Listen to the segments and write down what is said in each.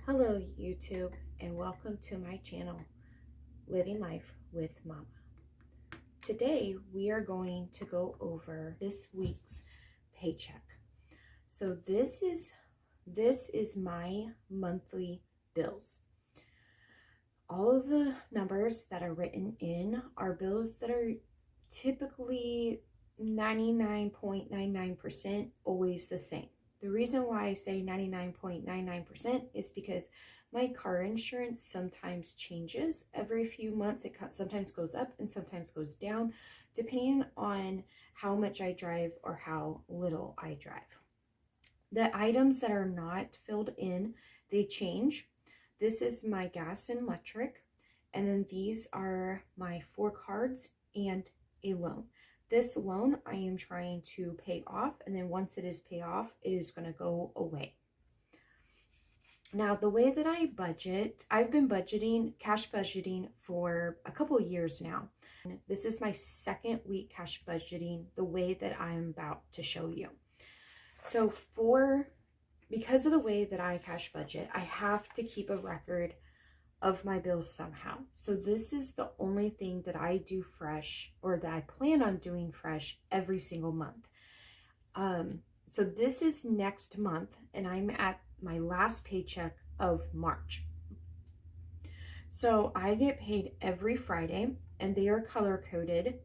Hello YouTube, and welcome to my channel, Living Life with Mama. Today we are going to go over this week's paycheck. So this is my monthly bills. All of the numbers that are written in are bills that are typically 99.99% always the same. The reason why I say 99.99% is because my car insurance sometimes changes every few months. It sometimes goes up and sometimes goes down, depending on how much I drive or how little I drive. The items that are not filled in, they change. This is my gas and electric, and then these are my 4 cards and a loan. This loan I am trying to pay off, and then once it is paid off, it is going to go away. Now, the way that I budget, I've been cash budgeting for a couple of years now. This is my second week cash budgeting, the way that I'm about to show you. So because of the way that I cash budget, I have to keep a record of my bills somehow. So this is the only thing that I do fresh, or that I plan on doing fresh every single month. So this is next month, and I'm at my last paycheck of March. So I get paid every Friday, and they are color coded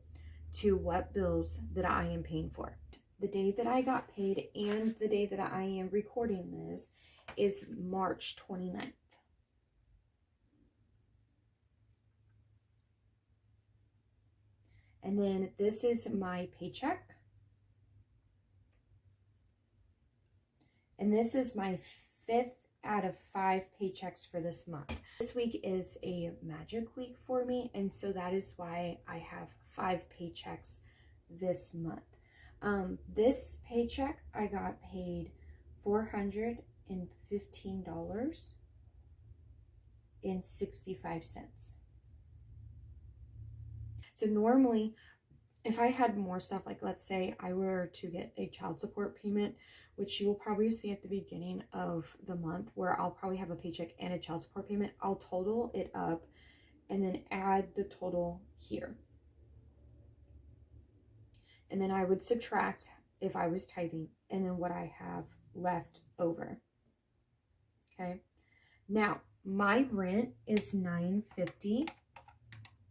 to what bills that I am paying for. The day that I got paid and the day that I am recording this is March 29th. And then this is my paycheck. And this is my 5th out of 5 paychecks for this month. This week is a magic week for me, and so that is why I have 5 paychecks this month. This paycheck, I got paid $415.65. So normally, if I had more stuff, like let's say I were to get a child support payment, which you will probably see at the beginning of the month, where I'll probably have a paycheck and a child support payment, I'll total it up and then add the total here. And then I would subtract if I was tithing, and then what I have left over. Okay. Now, my rent is $9.50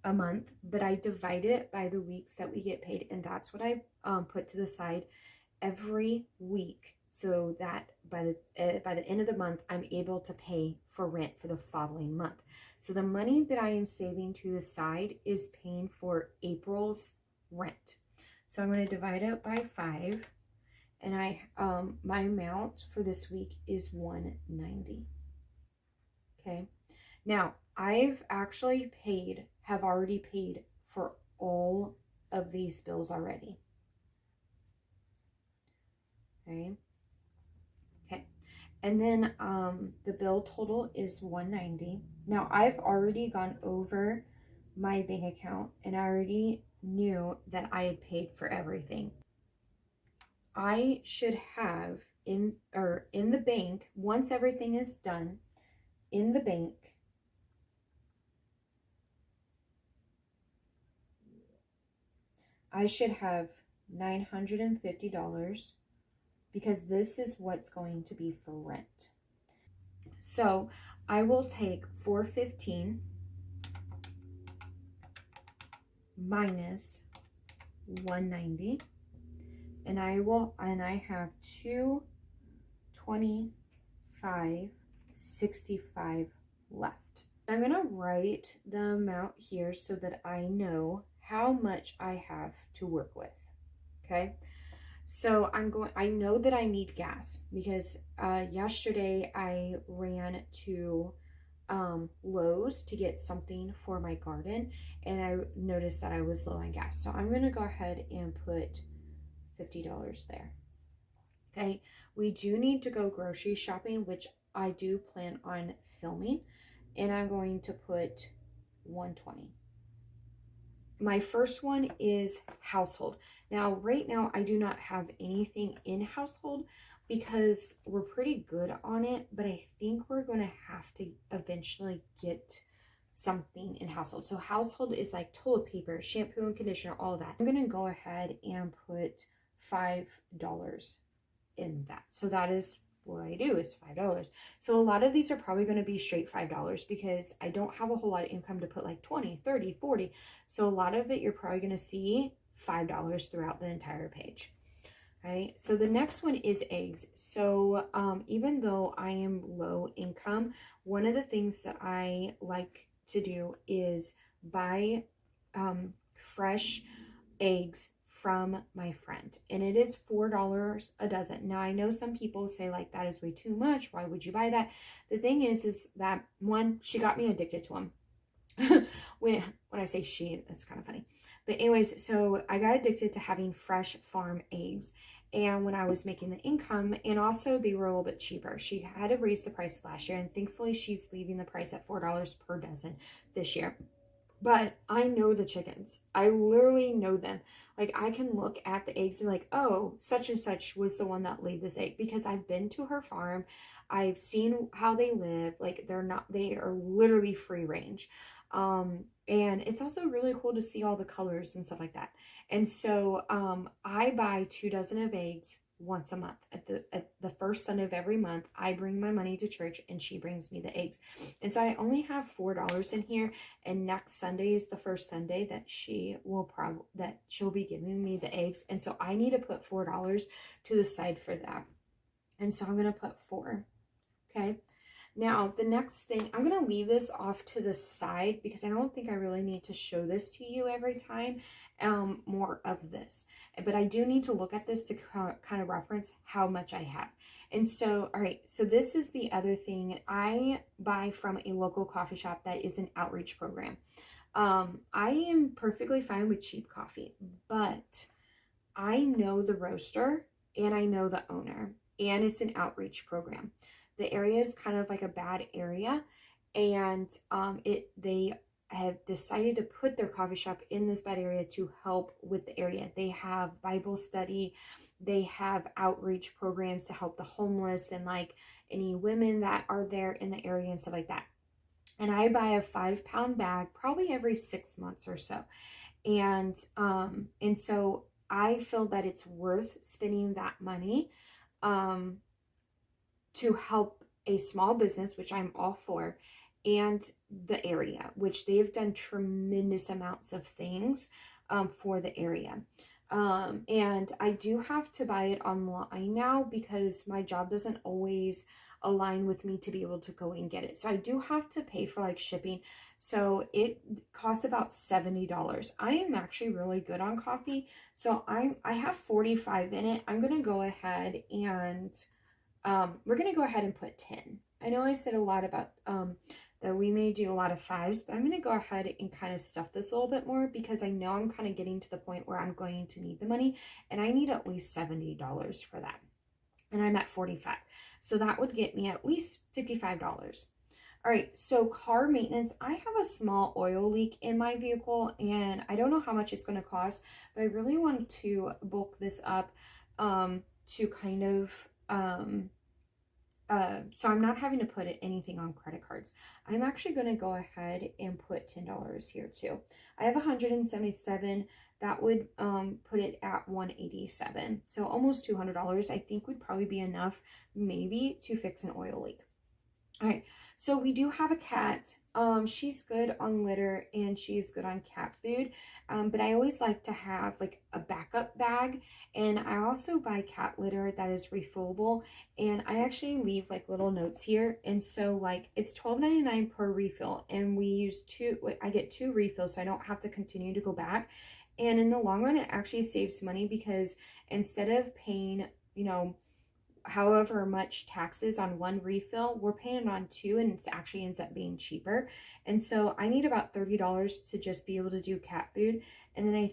a month, but I divide it by the weeks that we get paid, and that's what I put to the side every week, so that by the end of the month, I'm able to pay for rent for the following month. So the money that I am saving to the side is paying for April's rent. So I'm going to divide it by 5, and my amount for this week is $190. Okay. Now, I've actually have already paid for all of these bills already. Okay. Okay. And then the bill total is $190. Now, I've already gone over my bank account, and I already knew that I had paid for everything. I should have in the bank, once everything is done, in the bank, I should have $950, because this is what's going to be for rent. So I will take $415 minus $190, and I have $225.65 left. I'm gonna write the amount here so that I know how much I have to work with. Okay, so I know that I need gas, because yesterday I ran to Lowe's to get something for my garden, and I noticed that I was low on gas. So I'm gonna go ahead and put $50 there. Okay, we do need to go grocery shopping, which I do plan on filming, and I'm going to put $120. my first one is household. Now, right now, I do not have anything in household because we're pretty good on it, but I think we're going to have to eventually get something in household. So household is like toilet paper, shampoo and conditioner, all that. I'm going to go ahead and put $5 in that. So that is what I do, is $5. So a lot of these are probably going to be straight $5 because I don't have a whole lot of income to put like 20, 30, 40. So a lot of it you're probably going to see $5 throughout the entire page. Right. So the next one is eggs. So even though I am low income, one of the things that I like to do is buy fresh eggs from my friend, and it is $4 a dozen. Now I know some people say like that is way too much, why would you buy that? The thing is that one, she got me addicted to them. when I say she, it's kind of funny, but anyways, so I got addicted to having fresh farm eggs, and when I was making the income, and also they were a little bit cheaper. She had to raise the price last year, and thankfully she's leaving the price at $4 per dozen this year. But I know the chickens. I literally know them. Like, I can look at the eggs and be like, oh, such and such was the one that laid this egg, because I've been to her farm. I've seen how they live. Like, they are literally free range. And it's also really cool to see all the colors and stuff like that. And so I buy 2 dozen of eggs once a month. At the first Sunday of every month, I bring my money to church and she brings me the eggs. And so I only have $4 in here, and next Sunday is the first Sunday that she'll be giving me the eggs. And so I need to put $4 to the side for that. And so I'm going to put 4. Okay. Now, the next thing, I'm going to leave this off to the side because I don't think I really need to show this to you every time, more of this. But I do need to look at this to kind of reference how much I have. And so, all right, so this is the other thing. I buy from a local coffee shop that is an outreach program. I am perfectly fine with cheap coffee, but I know the roaster and I know the owner, and it's an outreach program. The area is kind of like a bad area, and they have decided to put their coffee shop in this bad area to help with the area. They have Bible study, they have outreach programs to help the homeless and like any women that are there in the area and stuff like that. And I buy a 5-pound bag probably every 6 months or so. And so I feel that it's worth spending that money to help a small business, which I'm all for, and the area, which they've done tremendous amounts of things for the area. And I do have to buy it online now because my job doesn't always align with me to be able to go and get it. So I do have to pay for like shipping. So it costs about $70. I am actually really good on coffee. So I have 45 in it. I'm going to go ahead and we're going to go ahead and put 10. I know I said a lot about that we may do a lot of 5s, but I'm going to go ahead and kind of stuff this a little bit more because I know I'm kind of getting to the point where I'm going to need the money, and I need at least $70 for that. And I'm at 45. So that would get me at least $55. All right, so car maintenance. I have a small oil leak in my vehicle, and I don't know how much it's going to cost, but I really want to bulk this up to kind of so I'm not having to put anything on credit cards. I'm actually going to go ahead and put $10 here too. I have 177. That would put it at 187. So almost $200 I think would probably be enough maybe to fix an oil leak. All right, so we do have a cat. She's good on litter and she's good on cat food, but I always like to have like a backup bag, and I also buy cat litter that is refillable, and I actually leave like little notes here, and so like it's $12.99 per refill, and we use I get 2 refills, so I don't have to continue to go back, and in the long run it actually saves money because instead of paying, you know, however much taxes on 1 refill, we're paying on 2, and it actually ends up being cheaper. And so I need about $30 to just be able to do cat food, and then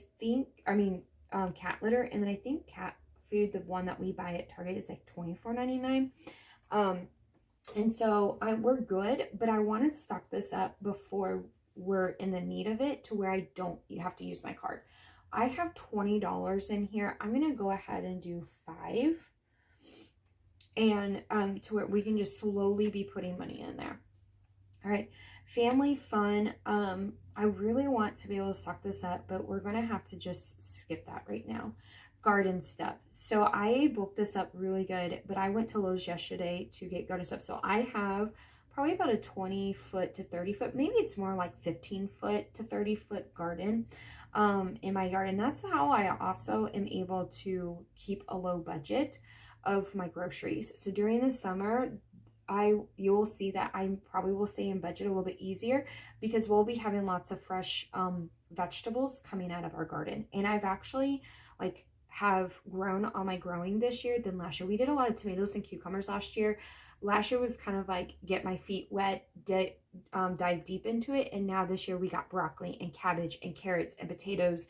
cat litter, and then I think cat food, the one that we buy at Target, is like $24.99. And so we're good, but I want to stock this up before we're in the need of it to where I don't have to use my card. I have $20 in here. I'm going to go ahead and do 5, and to where we can just slowly be putting money in there. All right, family fun. I really want to be able to suck this up, but we're going to have to just skip that right now. Garden stuff. So I booked this up really good, but I went to Lowe's yesterday to get garden stuff. So I have probably about a 20-foot to 30-foot, maybe it's more like 15-foot to 30-foot garden in my garden. That's how I also am able to keep a low budget of my groceries. So during the summer, you'll see that I probably will stay in budget a little bit easier because we'll be having lots of fresh vegetables coming out of our garden. And I've actually have grown on my growing this year than last year. We did a lot of tomatoes and cucumbers last year. Last year was kind of like get my feet wet, dive deep into it. And now this year we got broccoli and cabbage and carrots and potatoes,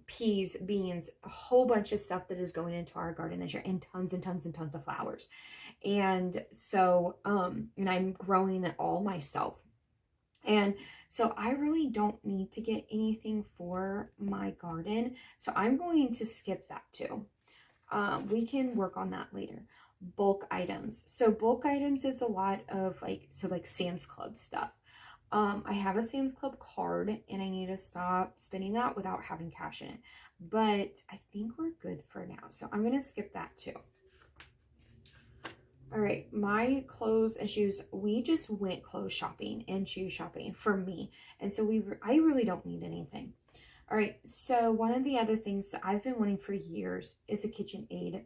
peas, beans, a whole bunch of stuff that is going into our garden this year, and tons and tons and tons of flowers. And so, and I'm growing it all myself. And so I really don't need to get anything for my garden. So I'm going to skip that too. We can work on that later. Bulk items. So bulk items is a lot of like Sam's Club stuff. I have a Sam's Club card and I need to stop spending that without having cash in it. But I think we're good for now. So I'm going to skip that too. All right, my clothes and shoes, we just went clothes shopping and shoe shopping for me. And so I really don't need anything. All right, so one of the other things that I've been wanting for years is a KitchenAid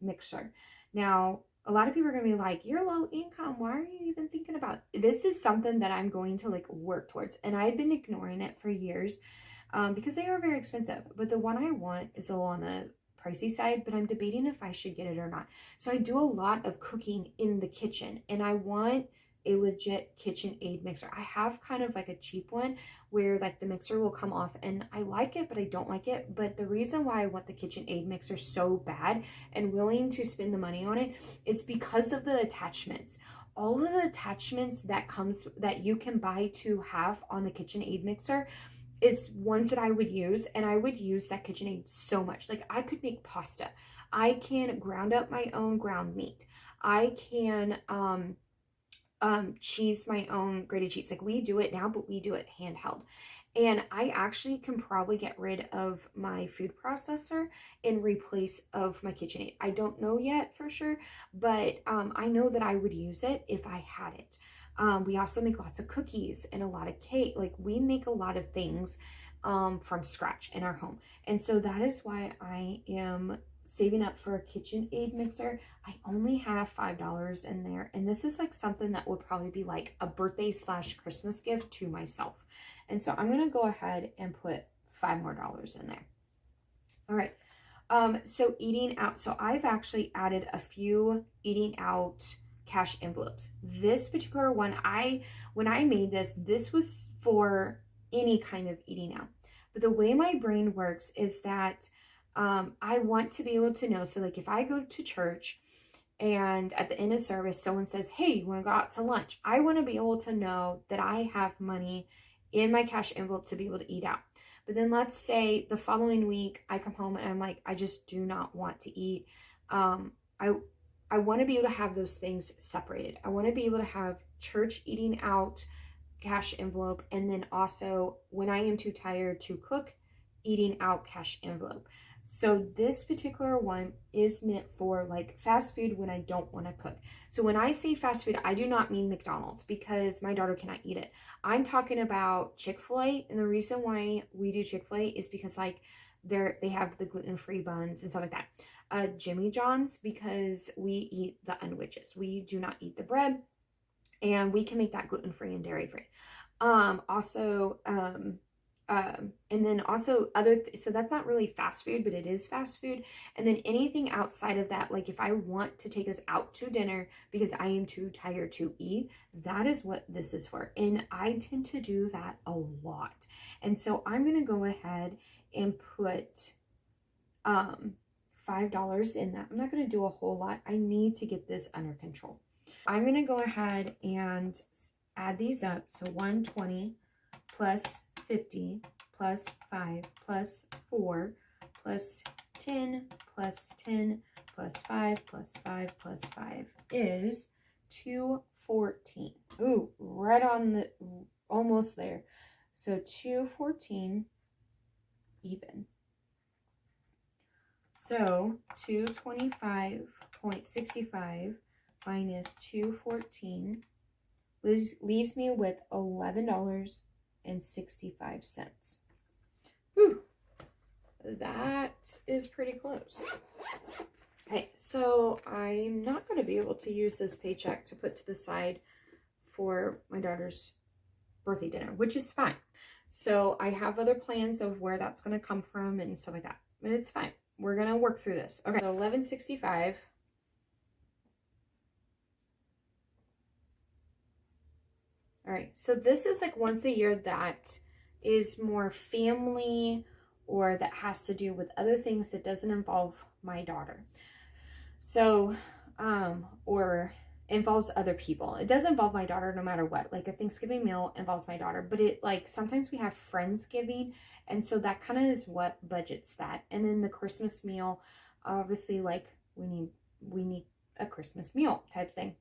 mixer. Now, a lot of people are going to be like, you're low income. Why are you even thinking about it? This is something that I'm going to work towards. And I've been ignoring it for years because they are very expensive. But the one I want is a little on the pricey side, but I'm debating if I should get it or not. So I do a lot of cooking in the kitchen and I want a legit KitchenAid mixer. I have kind of like a cheap one where the mixer will come off, and I like it, but I don't like it. But the reason why I want the KitchenAid mixer so bad and willing to spend the money on it is because of the attachments. All of the attachments that you can buy to have on the KitchenAid mixer is ones that I would use, and I would use that KitchenAid so much. I could make pasta. I can ground up my own ground meat. I can cheese my own grated cheese. We do it now, but we do it handheld. And I actually can probably get rid of my food processor in replace of my KitchenAid. I don't know yet for sure, but I know that I would use it if I had it. We also make lots of cookies and a lot of cake. We make a lot of things from scratch in our home. And so that is why I am saving up for a KitchenAid mixer. I only have $5 in there. And this is something that would probably be a birthday / Christmas gift to myself. And so I'm going to go ahead and put $5 more in there. All right. So eating out. So I've actually added a few eating out cash envelopes. This particular one, when I made this was for any kind of eating out. But the way my brain works is that I want to be able to know. So if I go to church and at the end of service, someone says, hey, you want to go out to lunch? I want to be able to know that I have money in my cash envelope to be able to eat out. But then let's say the following week I come home and I'm like, I just do not want to eat. I want to be able to have those things separated. I want to be able to have church eating out cash envelope, and then also when I am too tired to cook, eating out cash envelope. So this particular one is meant for fast food when I don't want to cook. So when I say fast food, I do not mean McDonald's because my daughter cannot eat it. I'm talking about Chick-fil-A, and the reason why we do Chick-fil-A is because they have the gluten-free buns and stuff like that. Jimmy John's, because we eat the unwedges. We do not eat the bread, and we can make that gluten-free and dairy-free. And then also so that's not really fast food, but it is fast food. And then anything outside of that, if I want to take us out to dinner because I am too tired to eat, that is what this is for. And I tend to do that a lot. And so I'm going to go ahead and put $5 in that. I'm not going to do a whole lot. I need to get this under control. I'm going to go ahead and add these up. So 120 plus 50 plus 5 plus 4 plus 10 plus 10 plus 5 plus 5 plus 5 is 214. Ooh, right on the, almost there. So 214 even. So 225.65 minus 214 leaves me with $11.65. Whew, that is pretty close. Okay, so I'm not going to be able to use this paycheck to put to the side for my daughter's birthday dinner, which is fine. So I have other plans of where that's going to come from and stuff like that, but it's fine. We're going to work through this. Okay, so $11.65. All right, so this is like once a year that is more family or that has to do with other things that doesn't involve my daughter. So, or involves other people. It does involve my daughter no matter what. Like a Thanksgiving meal involves my daughter, but it like sometimes we have Friendsgiving, and so that kind of is what budgets that. And then the Christmas meal, obviously, like we need a Christmas meal type thing.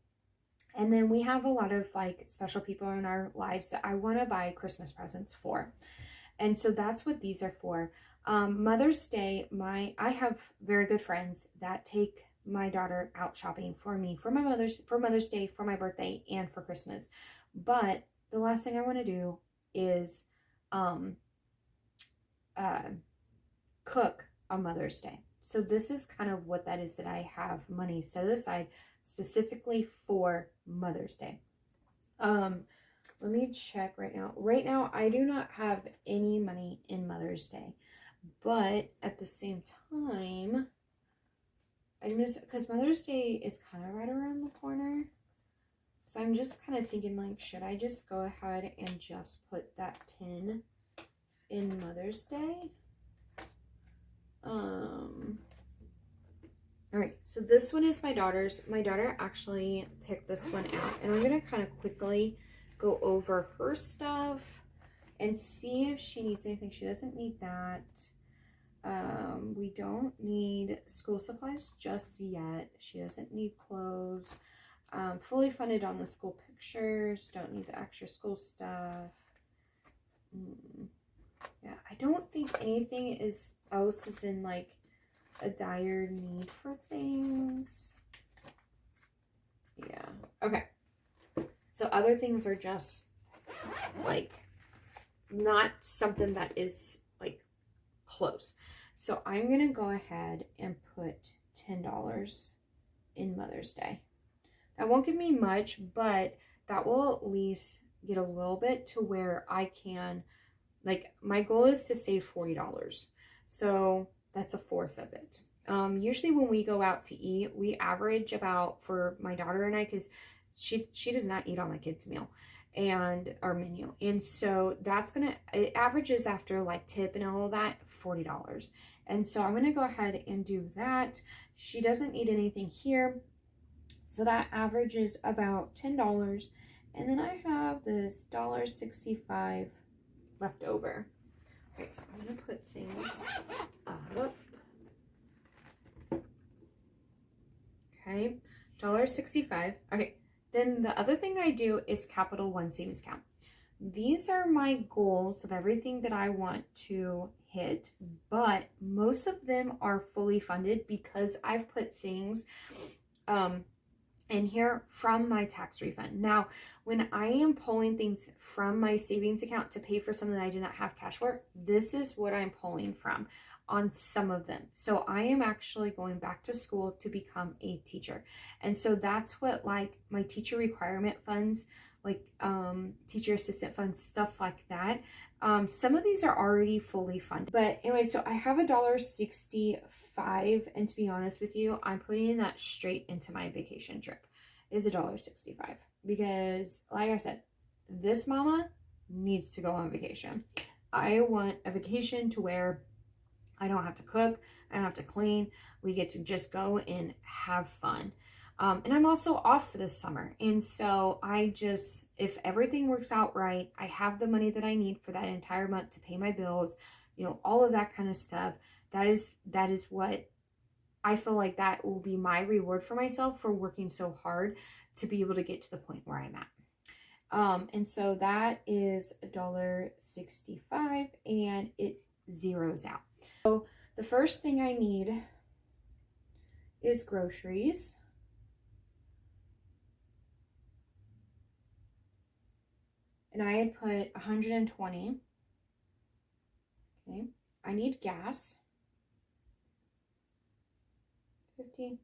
And then we have a lot of like special people in our lives that I want to buy Christmas presents for. And so that's what these are for. Mother's Day, I have very good friends that take my daughter out shopping for me, for Mother's Day, for my birthday, and for Christmas. But the last thing I want to do is cook on Mother's Day. So this is kind of what that is, that I have money set aside specifically for Mother's Day. Let me check right now. Right now, I do not have any money in Mother's Day, but at the same time, I'm just, because Mother's Day is kind of right around the corner, so I'm just kind of thinking like, should I just go ahead and just put that 10 in Mother's Day? All right, so this one is my daughter's. My daughter actually picked this one out, and I'm gonna kind of quickly go over her stuff and see if she needs anything. She doesn't need that. We don't need school supplies just yet. She doesn't need clothes. Fully funded on the school pictures. Don't need the extra school stuff. Yeah, I don't think anything else is in like a dire need for things. Yeah, okay. So other things are just like not something that is like close. So I'm gonna go ahead and put $10 in Mother's Day. That won't give me much, but that will at least get a little bit to where I can, like, my goal is to save $40. So that's a fourth of it. Usually when we go out to eat, we average about, for my daughter and I, because she does not eat on my kids' meal and our menu. And so that's gonna, it averages after like tip and all of that, $40. And so I'm gonna go ahead and do that. She doesn't need anything here. So that averages about $10. And then I have this $1.65 left over. Okay, so I'm gonna put things up. Okay, $1.65. Okay, then the other thing I do is Capital One savings account. These are my goals of everything that I want to hit, but most of them are fully funded because I've put things in here from my tax refund. Now, when I am pulling things from my savings account to pay for something that I did not have cash for, this is what I'm pulling from on some of them. So I am actually going back to school to become a teacher. And so that's what, like, my teacher requirement funds, like teacher assistant funds, stuff like that. Some of these are already fully funded. But anyway, so I have $1.65, and to be honest with you, I'm putting that straight into my vacation trip. Is $1.65 because, like I said, this mama needs to go on vacation. I want a vacation to where I don't have to cook, I don't have to clean. We get to just go and have fun. And I'm also off for this summer. And so if everything works out right, I have the money that I need for that entire month to pay my bills, all of that kind of stuff. That is what I feel like that will be my reward for myself for working so hard to be able to get to the point where I'm at. And so that is $1.65 and it zeroes out. So the first thing I need is groceries. And I had put 120. Okay. I need gas. 50.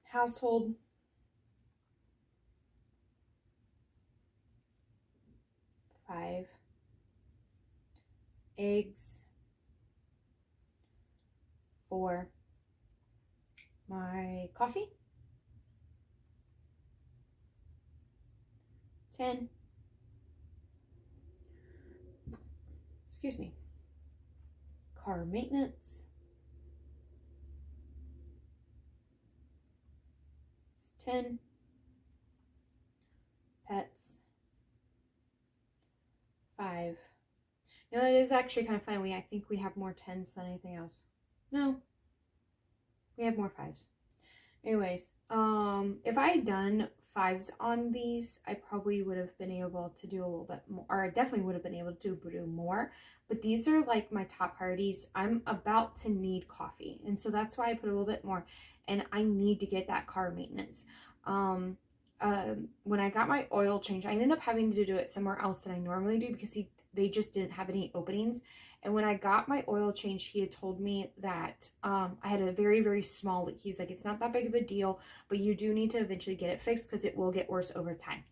Household. $5. Eggs. $4. My coffee. $10. Excuse me. Car maintenance. It's $10. Pets. $5. It is actually kind of funny. I think we have more 10s than anything else. No, we have more 5s. Anyways, if I had done 5s on these, I probably would have been able to do a little bit more, or I definitely would have been able to do more. But these are like my top priorities. I'm about to need coffee, and so that's why I put a little bit more. And I need to get that car maintenance. When I got my oil change, I ended up having to do it somewhere else than I normally do because they just didn't have any openings. And when I got my oil change, he had told me that I had a very, very small leak. He's like, it's not that big of a deal, but you do need to eventually get it fixed because it will get worse over time.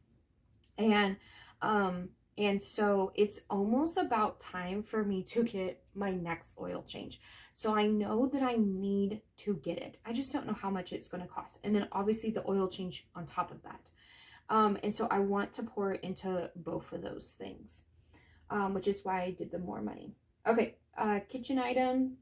And so it's almost about time for me to get my next oil change. So I know that I need to get it. I just don't know how much it's going to cost. And then obviously the oil change on top of that. And so I want to pour into both of those things, which is why I did the more money. Okay, kitchen item.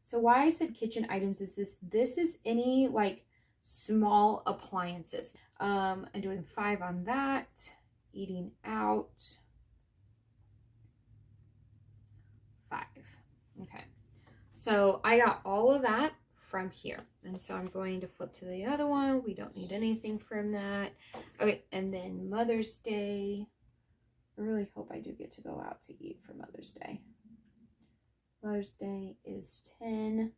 So why I said kitchen items is this is any like small appliances. I'm doing 5 on that. Eating out, 5. Okay, so I got all of that from here, and so I'm going to flip to the other one. We don't need anything from that. Okay, and then Mother's Day. I really hope I do get to go out to eat for Mother's Day. Mother's Day is 10.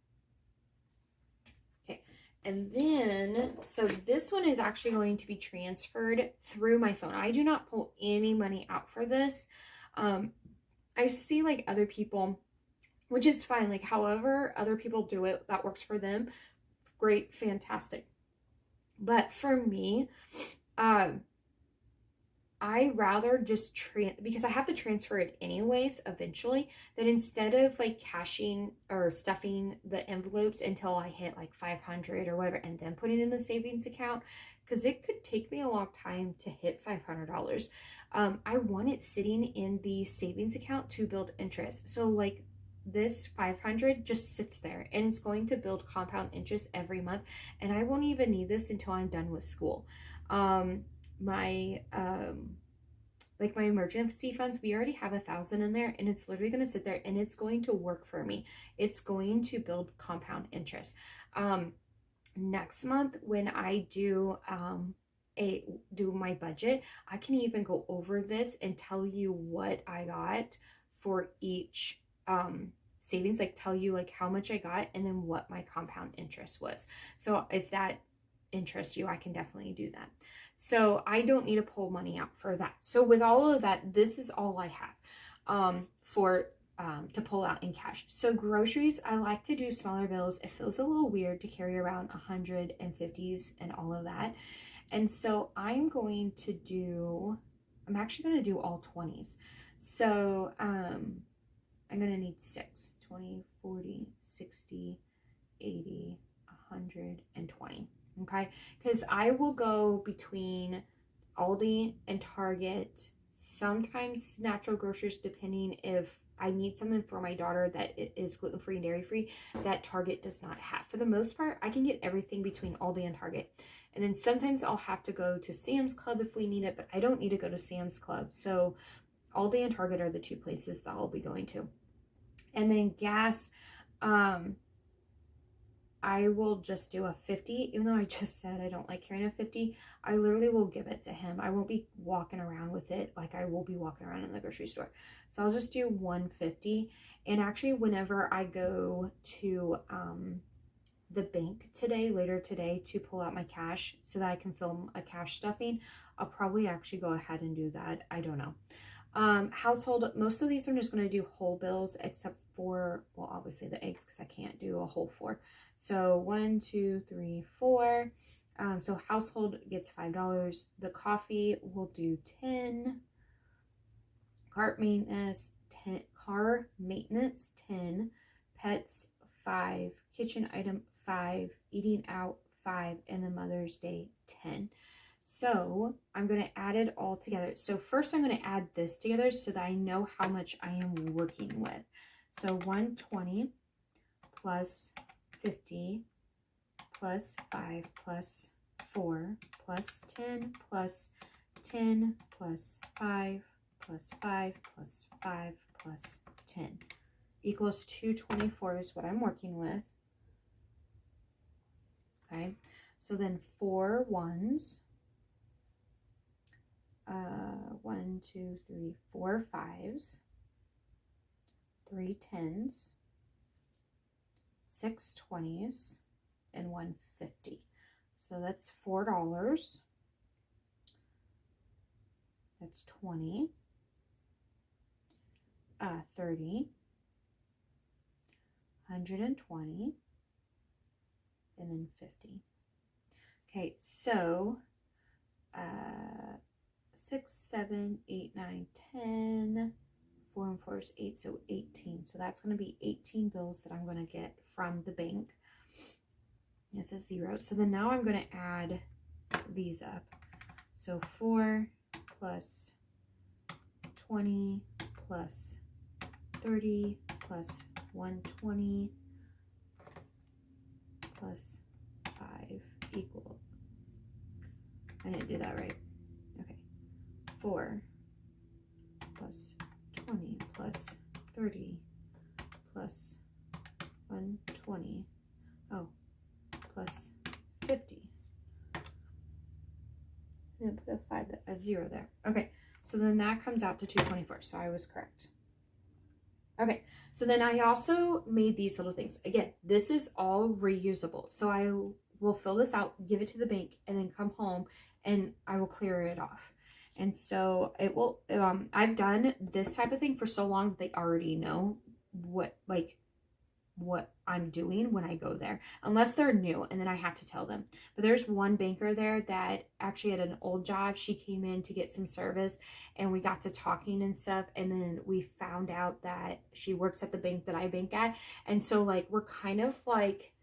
Okay, and then, so this one is actually going to be transferred through my phone. I do not pull any money out for this. I see like other people, which is fine. Like however other people do it, that works for them. Great, fantastic. But for me, I rather just because I have to transfer it anyways eventually, that instead of like cashing or stuffing the envelopes until I hit like 500 or whatever and then putting in the savings account, because it could take me a long time to hit $500. I want it sitting in the savings account to build interest. So like this 500 just sits there and it's going to build compound interest every month, and I won't even need this until I'm done with school. My emergency funds, we already have 1,000 in there, and it's literally going to sit there and it's going to work for me. It's going to build compound interest. Next month when I do my budget, I can even go over this and tell you what I got for each savings, like tell you like how much I got and then what my compound interest was. So if that interests you, I can definitely do that. So I don't need to pull money out for that. So with all of that, this is all I have to pull out in cash. So groceries, I like to do smaller bills. It feels a little weird to carry around 150s and all of that. And so I'm actually going to do all 20s. So I'm going to need 6, 20, 40, 60, 80, 120. Okay, because I will go between Aldi and Target, sometimes natural grocers, depending if I need something for my daughter that is gluten-free and dairy-free that Target does not have. For the most part, I can get everything between Aldi and Target. And then sometimes I'll have to go to Sam's Club if we need it, but I don't need to go to Sam's Club. So Aldi and Target are the two places that I'll be going to. And then gas, I will just do a 50, even though I just said I don't like carrying a 50. I literally will give it to him. I won't be walking around with it like I will be walking around in the grocery store. So I'll just do 150. And actually, whenever I go to the bank later today to pull out my cash so that I can film a cash stuffing, I'll probably actually go ahead and do that. I don't know. Household, most of these I'm just going to do whole bills except for, well, obviously the eggs because I can't do a whole 4. So 1, 2, 3, 4. So household gets $5. The coffee will do 10. Car maintenance 10. Car maintenance 10. Pets 5. Kitchen item 5. Eating out 5. And the Mother's Day 10. So I'm going to add it all together. So first I'm going to add this together so that I know how much I am working with. So 120 plus 50 plus 5 plus 4 plus 10 plus 10 plus 5 plus 5 plus 5 plus 10 equals 224 is what I'm working with. Okay, so then 4 ones. 1, 2, 3, 4 5s, 3 10s, 6 20s, and 1 50. So that's $4. That's 20, 30, 120, and then 50. Okay, so 6, 7, 8, 9, 10, 4 and 4 is 8, so 18. So that's going to be 18 bills that I'm going to get from the bank. It's a 0. So then now I'm going to add these up. So 4 plus 20 plus 30 plus 120 plus 5 equal. I didn't do that right. 4 plus 20 plus 30 plus 120, plus 50. I'm going to put a 0 there. Okay, so then that comes out to 224, so I was correct. Okay, so then I also made these little things. Again, this is all reusable. So I will fill this out, give it to the bank, and then come home and I will clear it off. And so it will, I've done this type of thing for so long that they already know what I'm doing when I go there, unless they're new and then I have to tell them. But there's one banker there that actually had an old job. She came in to get some service and we got to talking and stuff. And then we found out that she works at the bank that I bank at. And so like, we're kind of like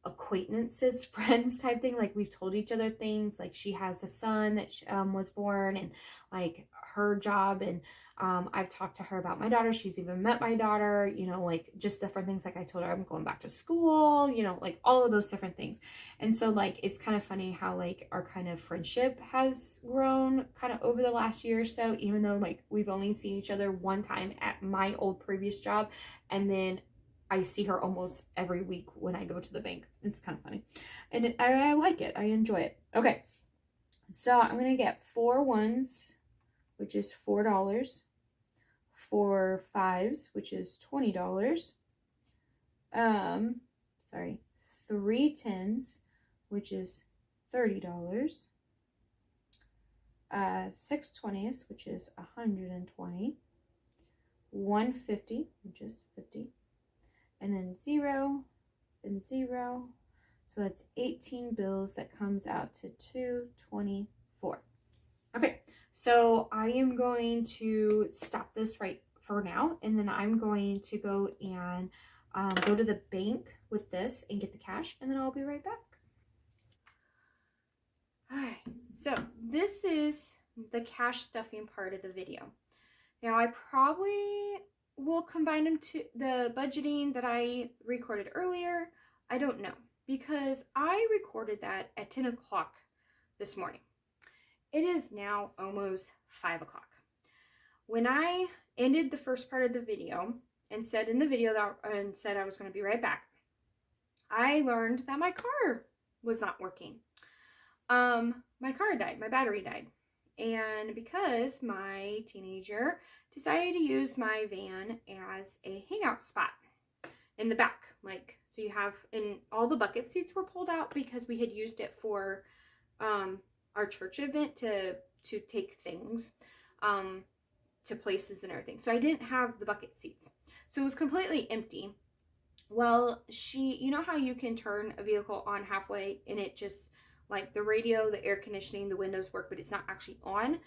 acquaintances, friends type thing. Like we've told each other things, like she has a son that was born and like her job, and I've talked to her about my daughter. She's even met my daughter, you know, like just different things. Like I told her I'm going back to school, you know, like all of those different things. And so like it's kind of funny how like our kind of friendship has grown kind of over the last year or so, even though like we've only seen each other one time at my old previous job, and then I see her almost every week when I go to the bank. It's kind of funny. And I like it. I enjoy it. Okay. So I'm going to get 4 ones, which is $4. 4 5s, which is $20. 3 10s, which is $30. 6 20s, which is 120. 150, which is 50. And then 0 and 0. So that's 18 bills. That comes out to 224. Okay, so I am going to stop this right for now, and then I'm going to go and go to the bank with this and get the cash, and then I'll be right back. All right, so this is the cash stuffing part of the video. Now I probably we'll combine them to the budgeting that I recorded earlier. I don't know, because I recorded that at 10 o'clock this morning. It is now almost 5 o'clock. When I ended the first part of the video and said in the video that I was going to be right back, I learned that my car was not working. My car died, my battery died. And because my teenager decided to use my van as a hangout spot in the back, like, so you have, and all the bucket seats were pulled out because we had used it for our church event to take things to places and everything. So I didn't have the bucket seats, so it was completely empty. Well, you know how you can turn a vehicle on halfway and it just, like, the radio, the air conditioning, the windows work, but it's not actually on.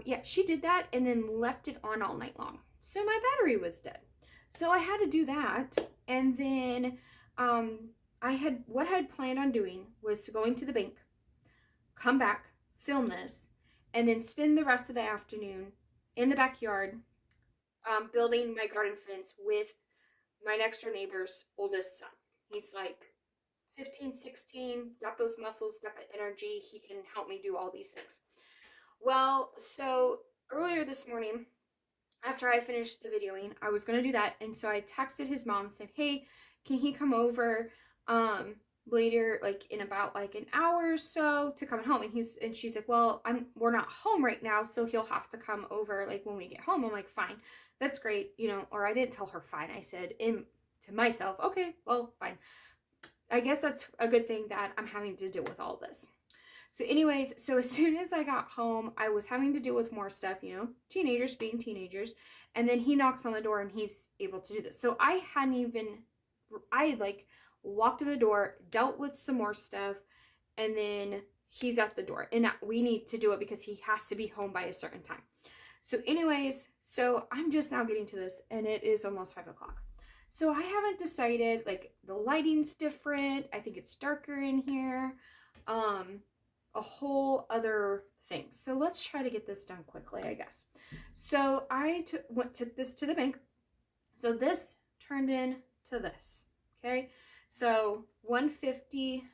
Yeah, she did that and then left it on all night long. So my battery was dead. So I had to do that. And then what I had planned on doing was going to the bank, come back, film this, and then spend the rest of the afternoon in the backyard building my garden fence with my next door neighbor's oldest son. He's like 15, 16, got those muscles, got the energy. He can help me do all these things. Well, so earlier this morning, after I finished the videoing, I was going to do that. And so I texted his mom and said, hey, can he come over later, like in about like an hour or so to come and help me? And she's like, well, we're not home right now, so he'll have to come over like when we get home. I'm like, fine, that's great, you know. Or I didn't tell her fine. I said to myself, okay, well, fine. I guess that's a good thing that I'm having to deal with all this. So anyways, so as soon as I got home, I was having to deal with more stuff, you know, teenagers being teenagers. And then he knocks on the door and he's able to do this. So I had like walked to the door, dealt with some more stuff, and then he's at the door. And we need to do it because he has to be home by a certain time. So anyways, so I'm just now getting to this and it is almost 5 o'clock. So I haven't decided, like, the lighting's different. I think it's darker in here. A whole other thing. So let's try to get this done quickly, I guess. So I took this to the bank. So this turned into this, okay? So 150,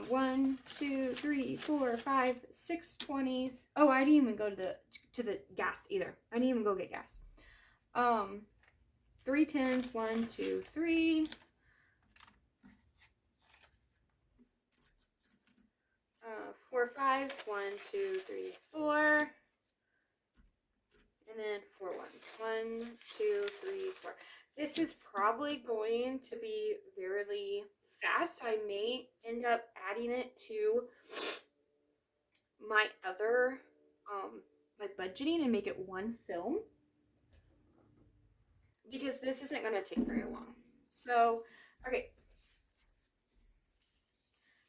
1, 2, 3, 4, 5, 6 20s. Oh, I didn't even go to the gas either. I didn't even go get gas. 3 10s, 1, 2, 3. 4 5s, 1, 2, 3, 4. And then 4 1s, 1, 2, 3, 4. This is probably going to be very fast. I may end up adding it to my other, my budgeting and make it one film, because this isn't going to take very long. So, okay.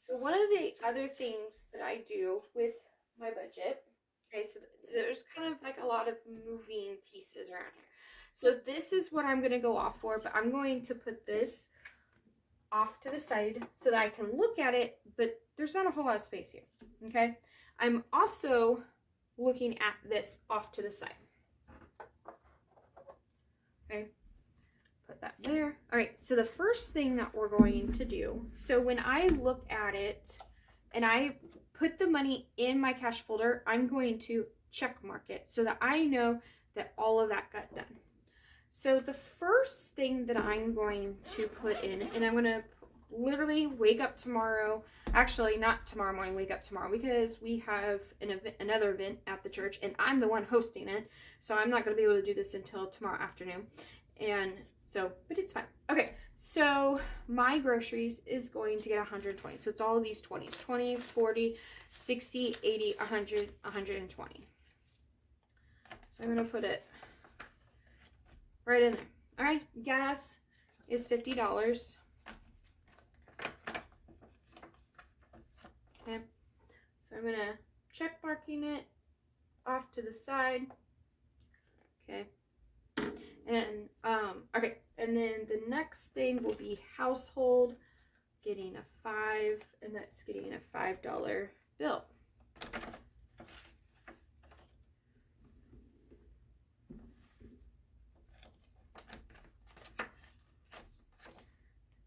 So one of the other things that I do with my budget, okay, so there's kind of like a lot of moving pieces around here. So this is what I'm going to go off for, but I'm going to put this off to the side so that I can look at it, but there's not a whole lot of space here, okay? I'm also looking at this off to the side, okay? Put that there. All right, so the first thing that we're going to do, so when I look at it and I put the money in my cash folder, I'm going to check mark it so that I know that all of that got done. So the first thing that I'm going to put in, and I'm going to literally wake up tomorrow, actually not tomorrow morning, wake up tomorrow, because we have another event at the church and I'm the one hosting it, so I'm not going to be able to do this until tomorrow afternoon. And so, but it's fine. Okay, so my groceries is going to get 120. So it's all of these 20s, 20, 40, 60, 80, 100, 120. So I'm going to put it right in there. All right, gas is $50. Okay, so I'm going to check marking it off to the side. Okay. And okay, and then the next thing will be household, getting a 5, and that's getting a $5 bill.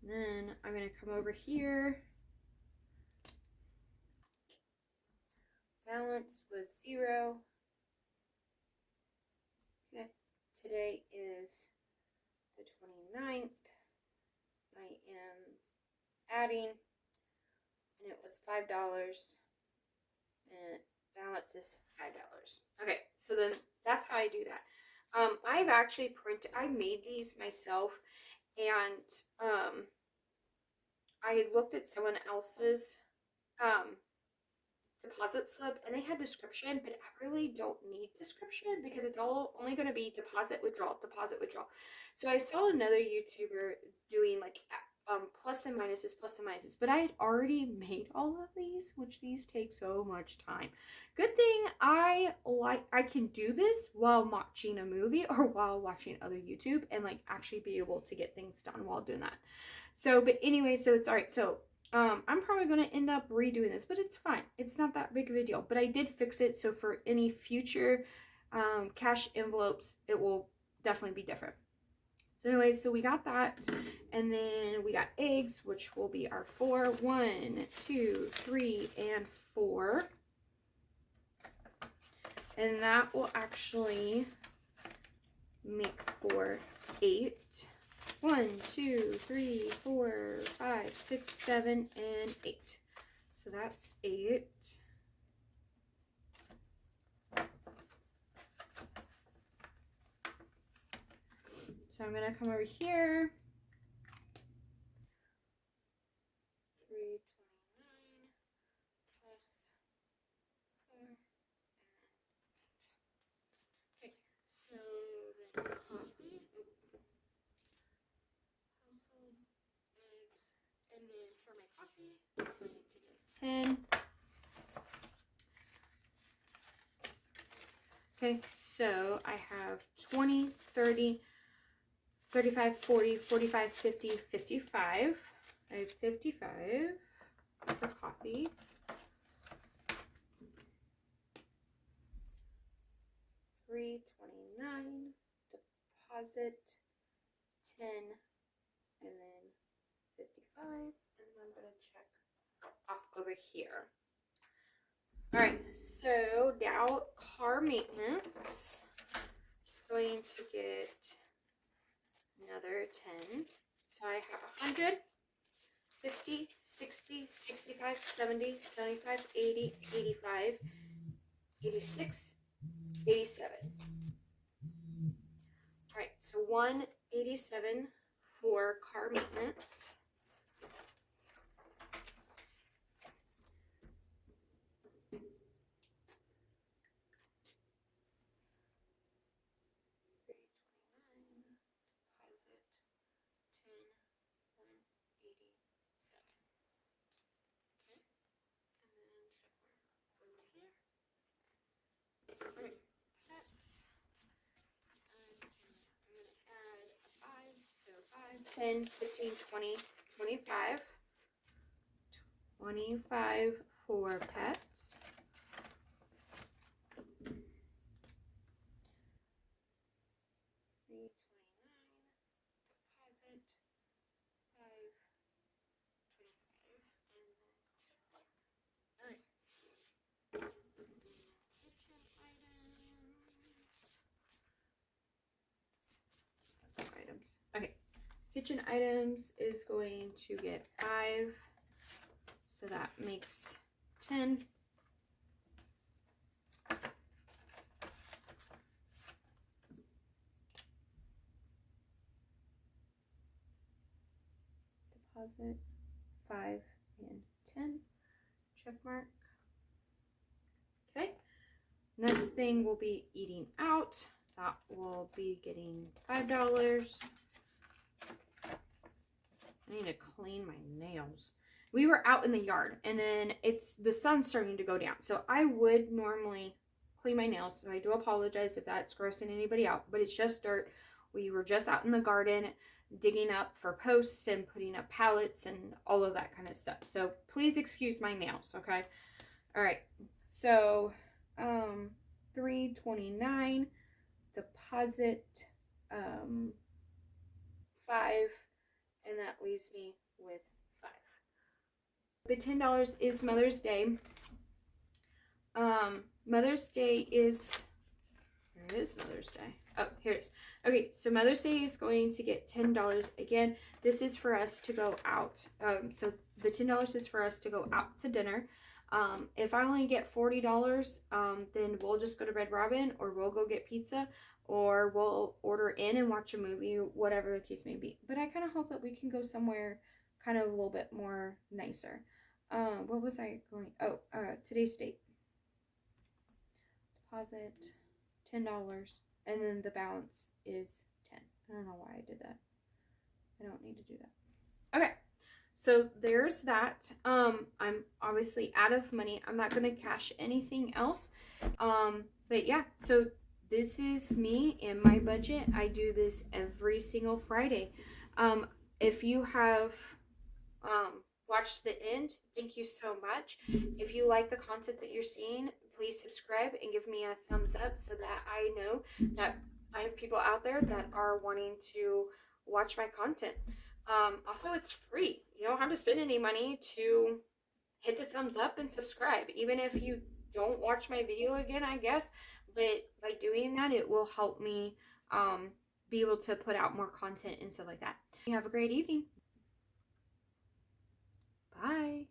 And then I'm going to come over here. Balance was 0. Okay. Today is the 29th. I am adding, and it was $5, and balance is $5. Okay, so then that's how I do that. I've actually I made these myself, and I looked at someone else's deposit slip, and they had description, but I really don't need description because it's all only going to be deposit withdrawal, deposit withdrawal. So I saw another YouTuber doing like plus and minuses, but I had already made all of these, which these take so much time. Good thing I can do this while watching a movie or while watching other YouTube and like actually be able to get things done while doing that. So, but anyway, so it's all right. So I'm probably going to end up redoing this, but it's fine. It's not that big of a deal. But I did fix it, so for any future cash envelopes, it will definitely be different. So anyways, so we got that. And then we got eggs, which will be our 4. 1, 2, 3, and 4. And that will actually make for 8. 1, 2, 3, 4, 5, 6, 7, and 8. So that's 8. So I'm going to come over here. 329 plus 4. Okay, so then coffee. Household eggs. And then for my coffee, I'm going to get 10. Okay, so I have 20, 30, 35, 40, 45, 50, 55. I have 55 for coffee. $3.29 deposit, 10, and then 55, and then I'm gonna check off over here. All right, so now car maintenance is going to get another 10. So I have 100, 50, 60, 65, 70, 75, 80, 85, 86, 87. All right, so 187 for car maintenance. Alright, pets. I'm going to add a 5, so 5, 10, 15, 20, 25. 25 for pets. $3.29 deposit, 5.25, and then check mark. All right. Kitchen items. Let's go items. Okay. Kitchen items is going to get 5, so that makes 10. Deposit 5 and 10. Check mark. Okay. Next thing will be eating out. That will be getting $5. I need to clean my nails. We were out in the yard, and then the sun's starting to go down. So I would normally clean my nails. So I do apologize if that's grossing anybody out, but it's just dirt. We were just out in the garden digging up for posts and putting up pallets and all of that kind of stuff. So please excuse my nails, okay? All right. So $3.29 deposit, 5, and that leaves me with 5. The $10 is Mother's Day. Mother's Day is, where is Mother's Day? Oh, here it is. Okay, so Mother's Day is going to get $10. Again, this is for us to go out. So the $10 is for us to go out to dinner. If I only get $40, then we'll just go to Red Robin, or we'll go get pizza, or we'll order in and watch a movie, whatever the case may be. But I kind of hope that we can go somewhere kind of a little bit more nicer. What was I going? Oh, today's date. Deposit $10, and then the balance is 10. I don't know why I did that. I don't need to do that. Okay, so there's that. I'm obviously out of money. I'm not gonna cash anything else. But yeah, so this is me and my budget. I do this every single Friday. If you have watched the end, thank you so much. If you like the content that you're seeing, please subscribe and give me a thumbs up so that I know that I have people out there that are wanting to watch my content. Also, it's free. You don't have to spend any money to hit the thumbs up and subscribe, even if you don't watch my video again, I guess. But by doing that, it will help me be able to put out more content and stuff like that. You have a great evening. Bye.